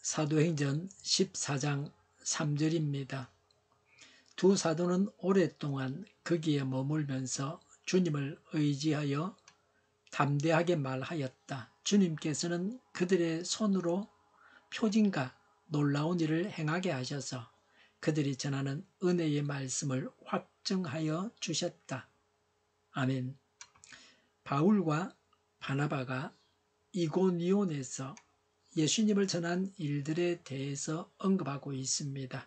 사도행전 14장 3절입니다. 두 사도는 오랫동안 거기에 머물면서 주님을 의지하여 담대하게 말하였다. 주님께서는 그들의 손으로 표징과 놀라운 일을 행하게 하셔서 그들이 전하는 은혜의 말씀을 확증하여 주셨다. 아멘. 바울과 바나바가 이고니온에서 예수님을 전한 일들에 대해서 언급하고 있습니다.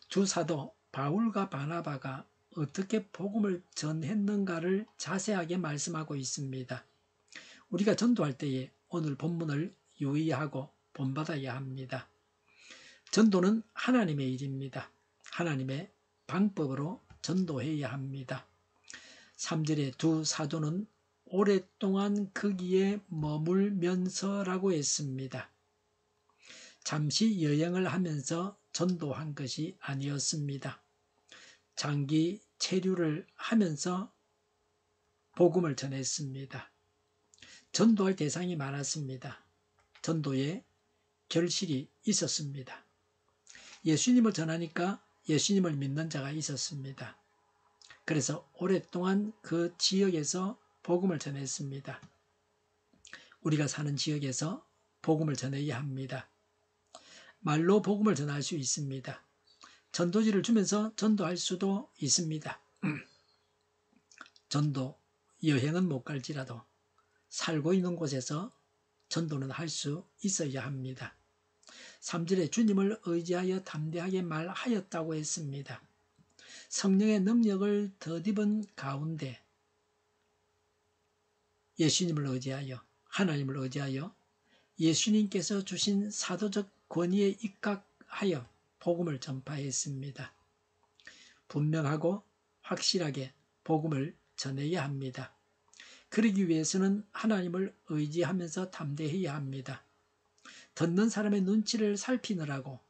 두 사도 바울과 바나바가 어떻게 복음을 전했는가를 자세하게 말씀하고 있습니다. 우리가 전도할 때에 오늘 본문을 유의하고 본받아야 합니다. 전도는 하나님의 일입니다. 하나님의 방법으로 전도해야 합니다. 3절에 두 사도는 오랫동안 거기에 머물면서라고 했습니다. 잠시 여행을 하면서 전도한 것이 아니었습니다. 장기 체류를 하면서 복음을 전했습니다. 전도할 대상이 많았습니다. 전도에 결실이 있었습니다. 예수님을 전하니까 예수님을 믿는 자가 있었습니다. 그래서 오랫동안 그 지역에서 복음을 전했습니다. 우리가 사는 지역에서 복음을 전해야 합니다. 말로 복음을 전할 수 있습니다. 전도지를 주면서 전도할 수도 있습니다. 전도 여행은 못 갈지라도 살고 있는 곳에서 전도는 할 수 있어야 합니다. 3절에 주님을 의지하여 담대하게 말하였다고 했습니다. 성령의 능력을 덧입은 가운데 예수님을 의지하여 하나님을 의지하여 예수님께서 주신 사도적 권위에 입각하여 복음을 전파했습니다. 분명하고 확실하게 복음을 전해야 합니다. 그러기 위해서는 하나님을 의지하면서 담대해야 합니다. 듣는 사람의 눈치를 살피느라고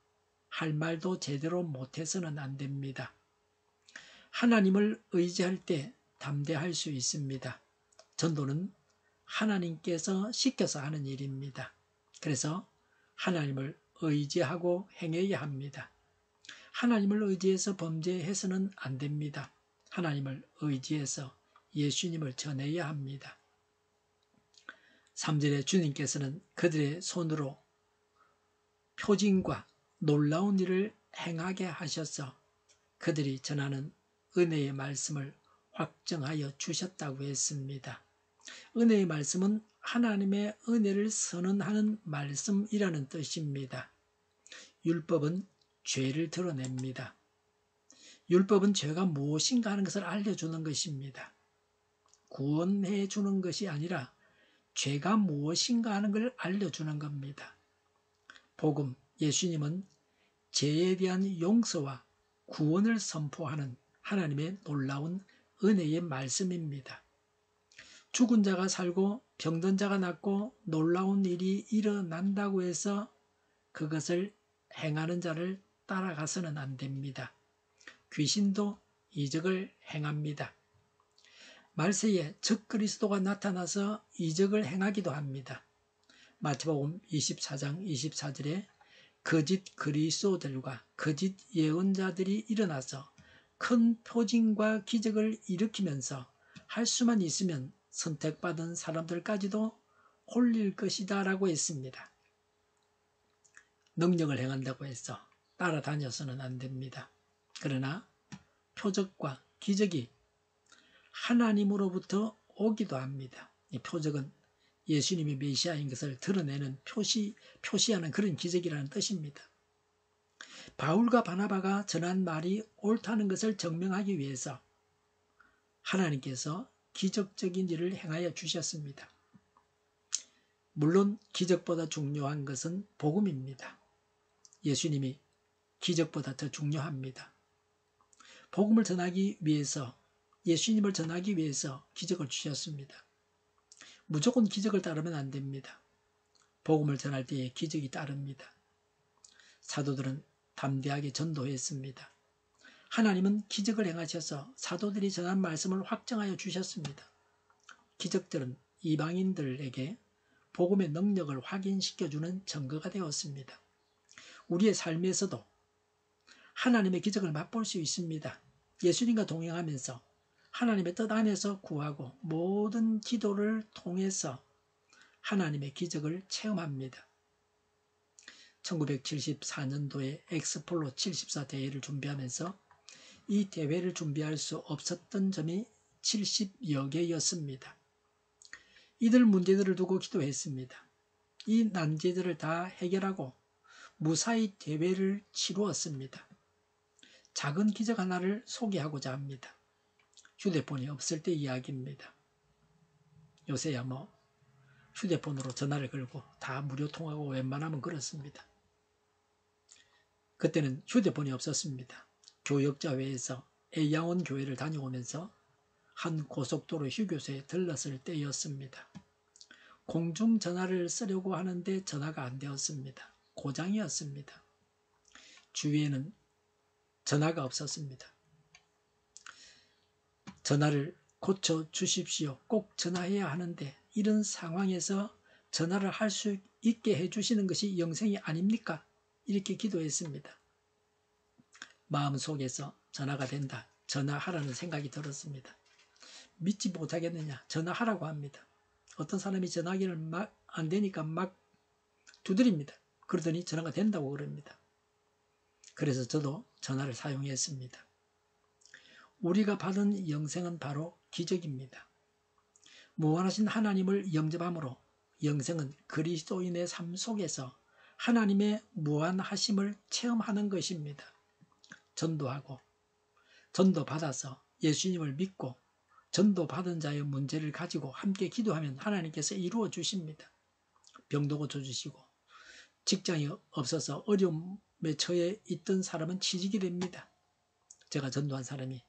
할 말도 제대로 못해서는 안 됩니다. 하나님을 의지할 때 담대할 수 있습니다. 전도는 하나님께서 시켜서 하는 일입니다. 그래서 하나님을 의지하고 행해야 합니다. 하나님을 의지해서 범죄해서는 안 됩니다. 하나님을 의지해서 예수님을 전해야 합니다. 3절에 주님께서는 그들의 손으로 표징과 놀라운 일을 행하게 하셔서 그들이 전하는 은혜의 말씀을 확정하여 주셨다고 했습니다. 은혜의 말씀은 하나님의 은혜를 선언하는 말씀이라는 뜻입니다. 율법은 죄를 드러냅니다. 율법은 죄가 무엇인가 하는 것을 알려주는 것입니다. 구원해 주는 것이 아니라 죄가 무엇인가 하는 걸 알려주는 겁니다. 복음, 예수님은 죄에 대한 용서와 구원을 선포하는 하나님의 놀라운 은혜의 말씀입니다. 죽은 자가 살고 병든 자가 낫고 놀라운 일이 일어난다고 해서 그것을 행하는 자를 따라가서는 안 됩니다. 귀신도 이적을 행합니다. 말세에 적그리스도가 나타나서 이적을 행하기도 합니다. 마태복음 24장 24절에 거짓 그리스도들과 거짓 예언자들이 일어나서 큰 표징과 기적을 일으키면서 할 수만 있으면 선택받은 사람들까지도 홀릴 것이다 라고 했습니다. 능력을 행한다고 해서 따라다녀서는 안 됩니다. 그러나 표적과 기적이 하나님으로부터 오기도 합니다. 이 표적은 예수님이 메시아인 것을 드러내는 표시하는 그런 기적이라는 뜻입니다. 바울과 바나바가 전한 말이 옳다는 것을 증명하기 위해서 하나님께서 기적적인 일을 행하여 주셨습니다. 물론 기적보다 중요한 것은 복음입니다. 예수님이 기적보다 더 중요합니다. 복음을 전하기 위해서 예수님을 전하기 위해서 기적을 주셨습니다. 무조건 기적을 따르면 안 됩니다. 복음을 전할 때에 기적이 따릅니다. 사도들은 담대하게 전도했습니다. 하나님은 기적을 행하셔서 사도들이 전한 말씀을 확정하여 주셨습니다. 기적들은 이방인들에게 복음의 능력을 확인시켜주는 증거가 되었습니다. 우리의 삶에서도 하나님의 기적을 맛볼 수 있습니다. 예수님과 동행하면서 하나님의 뜻 안에서 구하고 모든 기도를 통해서 하나님의 기적을 체험합니다. 1974년도에 엑스폴로 74 대회를 준비하면서 이 대회를 준비할 수 없었던 점이 70여 개였습니다. 이들 문제들을 두고 기도했습니다. 이 난제들을 다 해결하고 무사히 대회를 치루었습니다. 작은 기적 하나를 소개하고자 합니다. 휴대폰이 없을 때 이야기입니다. 요새야 휴대폰으로 전화를 걸고 다 무료 통화하고 웬만하면 그렇습니다. 그때는 휴대폰이 없었습니다. 교역자회에서 애양원 교회를 다녀오면서 한 고속도로 휴게소에 들렀을 때였습니다. 공중전화를 쓰려고 하는데 전화가 안 되었습니다. 고장이었습니다. 주위에는 전화가 없었습니다. 전화를 고쳐주십시오. 꼭 전화해야 하는데 이런 상황에서 전화를 할 수 있게 해주시는 것이 영생이 아닙니까? 이렇게 기도했습니다. 마음속에서 전화가 된다. 전화하라는 생각이 들었습니다. 믿지 못하겠느냐? 전화하라고 합니다. 어떤 사람이 전화기를 안 되니까 막 두드립니다. 그러더니 전화가 된다고 그럽니다. 그래서 저도 전화를 사용했습니다. 우리가 받은 영생은 바로 기적입니다. 무한하신 하나님을 영접함으로 영생은 그리스도인의 삶 속에서 하나님의 무한하심을 체험하는 것입니다. 전도하고 전도받아서 예수님을 믿고 전도받은 자의 문제를 가지고 함께 기도하면 하나님께서 이루어 주십니다. 병도 고쳐주시고 직장이 없어서 어려움에 처해 있던 사람은 취직이 됩니다. 제가 전도한 사람이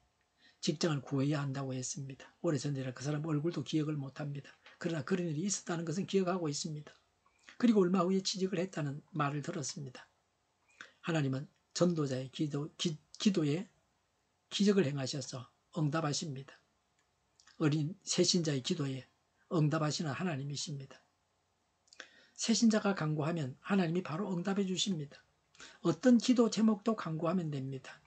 직장을 구해야 한다고 했습니다. 오래전이라 그 사람 얼굴도 기억을 못합니다. 그러나 그런 일이 있었다는 것은 기억하고 있습니다. 그리고 얼마 후에 취직을 했다는 말을 들었습니다. 하나님은 전도자의 기도에 기적을 행하셔서 응답하십니다. 어린 새신자의 기도에 응답하시는 하나님이십니다. 새신자가 간구하면 하나님이 바로 응답해 주십니다. 어떤 기도 제목도 간구하면 됩니다.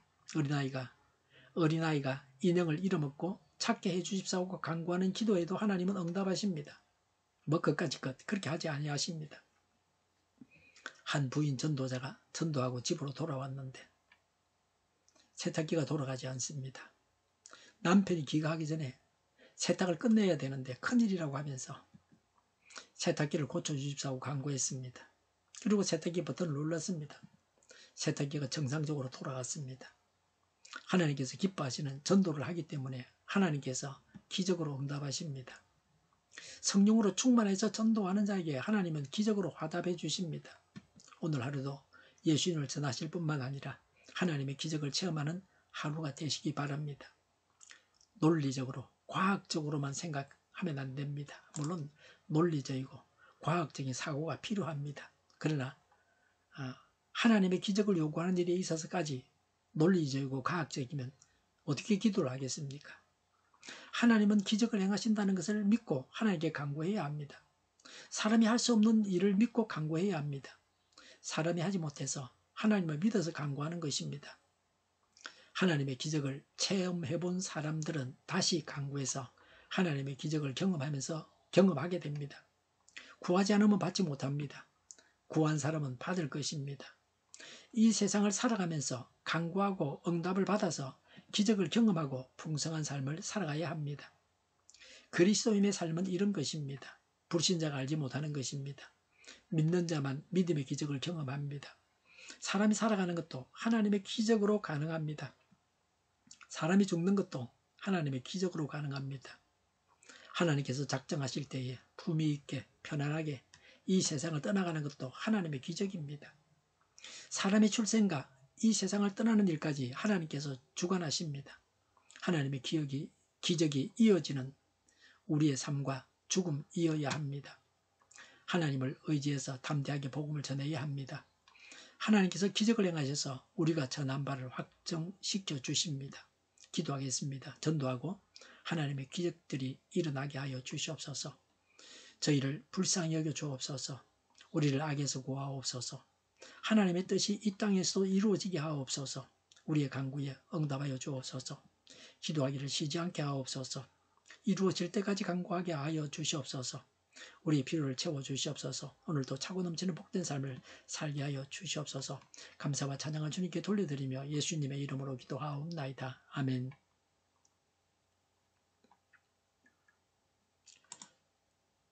어린아이가 인형을 잃어먹고 찾게 해주십사고 간구하는 기도에도 하나님은 응답하십니다. 그까짓 것 그렇게 하지 아니하십니다. 한 부인 전도자가 전도하고 집으로 돌아왔는데 세탁기가 돌아가지 않습니다. 남편이 귀가하기 전에 세탁을 끝내야 되는데 큰일이라고 하면서 세탁기를 고쳐주십사고 간구했습니다. 그리고 세탁기 버튼을 눌렀습니다. 세탁기가 정상적으로 돌아갔습니다. 하나님께서 기뻐하시는 전도를 하기 때문에 하나님께서 기적으로 응답하십니다. 성령으로 충만해서 전도하는 자에게 하나님은 기적으로 화답해 주십니다. 오늘 하루도 예수님을 전하실 뿐만 아니라 하나님의 기적을 체험하는 하루가 되시기 바랍니다. 논리적으로 과학적으로만 생각하면 안 됩니다. 물론 논리적이고 과학적인 사고가 필요합니다. 그러나 하나님의 기적을 요구하는 일에 있어서까지 논리적이고 과학적이면 어떻게 기도를 하겠습니까? 하나님은 기적을 행하신다는 것을 믿고 하나님께 간구해야 합니다. 사람이 할 수 없는 일을 믿고 간구해야 합니다. 사람이 하지 못해서 하나님을 믿어서 간구하는 것입니다. 하나님의 기적을 체험해 본 사람들은 다시 간구해서 하나님의 기적을 경험하게 됩니다. 구하지 않으면 받지 못합니다. 구한 사람은 받을 것입니다. 이 세상을 살아가면서 간구하고 응답을 받아서 기적을 경험하고 풍성한 삶을 살아가야 합니다. 그리스도인의 삶은 이런 것입니다. 불신자가 알지 못하는 것입니다. 믿는 자만 믿음의 기적을 경험합니다. 사람이 살아가는 것도 하나님의 기적으로 가능합니다. 사람이 죽는 것도 하나님의 기적으로 가능합니다. 하나님께서 작정하실 때에 품위 있게 편안하게 이 세상을 떠나가는 것도 하나님의 기적입니다. 사람의 출생과 이 세상을 떠나는 일까지 하나님께서 주관하십니다. 하나님의 기적이 이어지는 우리의 삶과 죽음이어야 합니다. 하나님을 의지해서 담대하게 복음을 전해야 합니다. 하나님께서 기적을 행하셔서 우리가 전한 바를 확정시켜 주십니다. 기도하겠습니다. 전도하고 하나님의 기적들이 일어나게 하여 주시옵소서. 저희를 불쌍히 여겨 주옵소서. 우리를 악에서 구하옵소서. 하나님의 뜻이 이 땅에서도 이루어지게 하옵소서. 우리의 간구에 응답하여 주옵소서. 기도하기를 쉬지 않게 하옵소서. 이루어질 때까지 간구하게 하여 주시옵소서. 우리의 필요를 채워주시옵소서. 오늘도 차고 넘치는 복된 삶을 살게 하여 주시옵소서. 감사와 찬양을 주님께 돌려드리며 예수님의 이름으로 기도하옵나이다. 아멘.